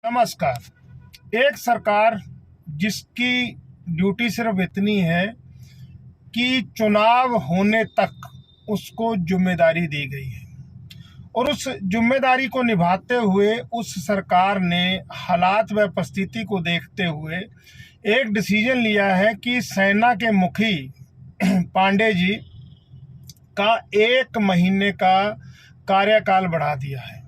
नमस्कार। एक सरकार जिसकी ड्यूटी सिर्फ इतनी है कि चुनाव होने तक उसको जिम्मेदारी दी गई है और उस जिम्मेदारी को निभाते हुए उस सरकार ने हालात व परिस्थिति को देखते हुए एक डिसीजन लिया है कि सेना के मुखी पांडे जी का 1 महीने का कार्यकाल बढ़ा दिया है।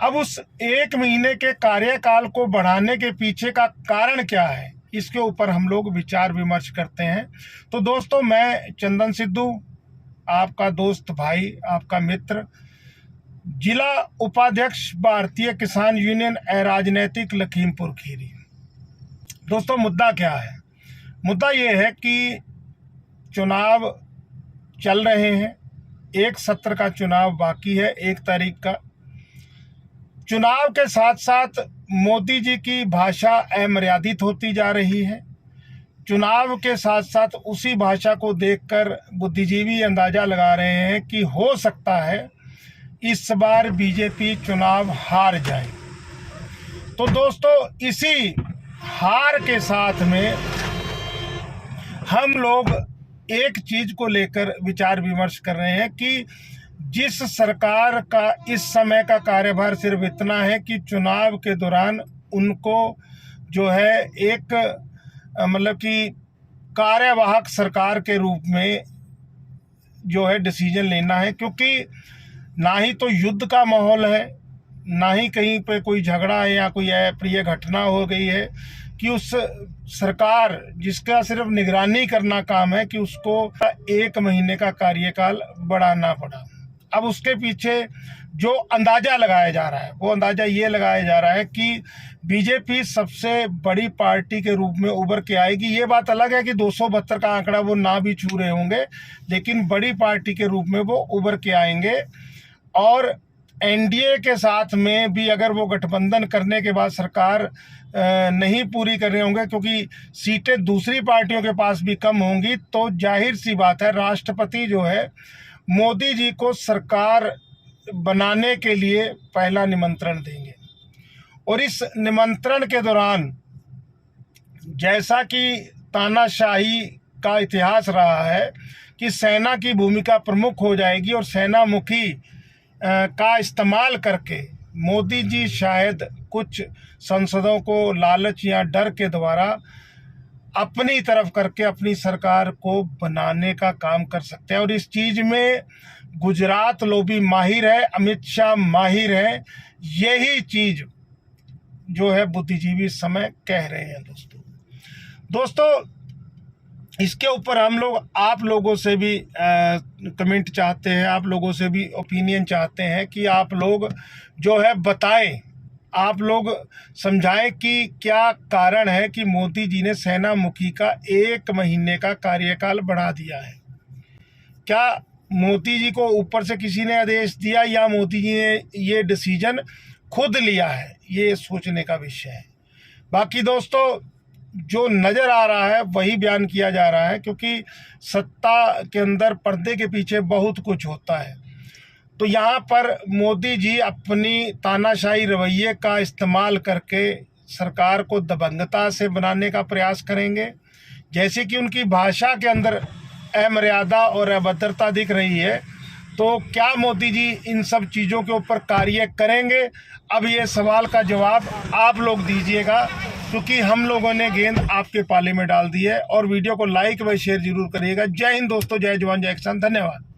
अब उस 1 महीने के कार्यकाल को बढ़ाने के पीछे का कारण क्या है, इसके ऊपर हम लोग विचार विमर्श करते हैं। तो दोस्तों, मैं चंदन सिद्धू, आपका दोस्त भाई, आपका मित्र, जिला उपाध्यक्ष भारतीय किसान यूनियन अराजनैतिक लखीमपुर खीरी। दोस्तों, मुद्दा क्या है? मुद्दा ये है कि चुनाव चल रहे हैं, एक सत्र का चुनाव बाकी है, 1 तारीख का। चुनाव के साथ साथ मोदी जी की भाषा अमर्यादित होती जा रही है। चुनाव के साथ साथ उसी भाषा को देखकर बुद्धिजीवी अंदाजा लगा रहे हैं कि हो सकता है इस बार बीजेपी चुनाव हार जाए। तो दोस्तों, इसी हार के साथ में हम लोग एक चीज को लेकर विचार विमर्श कर रहे हैं कि जिस सरकार का इस समय का कार्यभार सिर्फ इतना है कि चुनाव के दौरान उनको जो है एक मतलब कि कार्यवाहक सरकार के रूप में जो है डिसीजन लेना है, क्योंकि ना ही तो युद्ध का माहौल है, ना ही कहीं पे कोई झगड़ा है या कोई अप्रिय घटना हो गई है कि उस सरकार जिसका सिर्फ निगरानी करना काम है कि उसको 1 महीने का कार्यकाल बढ़ाना पड़ा। अब उसके पीछे जो अंदाजा लगाया जा रहा है वो अंदाजा ये लगाया जा रहा है कि बीजेपी सबसे बड़ी पार्टी के रूप में उभर के आएगी। ये बात अलग है कि 272 का आंकड़ा वो ना भी छू रहे होंगे, लेकिन बड़ी पार्टी के रूप में वो उभर के आएंगे। और एनडीए के साथ में भी अगर वो गठबंधन करने के बाद सरकार नहीं पूरी कर रहे होंगे, क्योंकि सीटें दूसरी पार्टियों के पास भी कम होंगी, तो जाहिर सी बात है राष्ट्रपति जो है मोदी जी को सरकार बनाने के लिए पहला निमंत्रण देंगे। और इस निमंत्रण के दौरान जैसा कि तानाशाही का इतिहास रहा है कि सेना की भूमिका प्रमुख हो जाएगी और सेना मुखी का इस्तेमाल करके मोदी जी शायद कुछ सांसदों को लालच या डर के द्वारा अपनी तरफ करके अपनी सरकार को बनाने का काम कर सकते हैं। और इस चीज में गुजरात लोबी माहिर है, अमित शाह माहिर है। यही चीज जो है बुद्धिजीवी इस समय कह रहे हैं। दोस्तों, इसके ऊपर हम लोग आप लोगों से भी कमेंट चाहते हैं, आप लोगों से भी ओपिनियन चाहते हैं कि आप लोग जो है बताएं, आप लोग समझाएं कि क्या कारण है कि मोदी जी ने सेना मुखी का 1 महीने का कार्यकाल बढ़ा दिया है। क्या मोदी जी को ऊपर से किसी ने आदेश दिया या मोदी जी ने ये डिसीजन खुद लिया है, ये सोचने का विषय है। बाकी दोस्तों, जो नज़र आ रहा है वही बयान किया जा रहा है, क्योंकि सत्ता के अंदर पर्दे के पीछे बहुत कुछ होता है। तो यहाँ पर मोदी जी अपनी तानाशाही रवैये का इस्तेमाल करके सरकार को दबंगता से बनाने का प्रयास करेंगे। जैसे कि उनकी भाषा के अंदर अमर्यादा और अभद्रता दिख रही है, तो क्या मोदी जी इन सब चीज़ों के ऊपर कार्य करेंगे? अब ये सवाल का जवाब आप लोग दीजिएगा, क्योंकि हम लोगों ने गेंद आपके पाले में डाल दी है। और वीडियो को लाइक व शेयर जरूर करिएगा। जय हिंद दोस्तों, जय जवान जय किसान, धन्यवाद।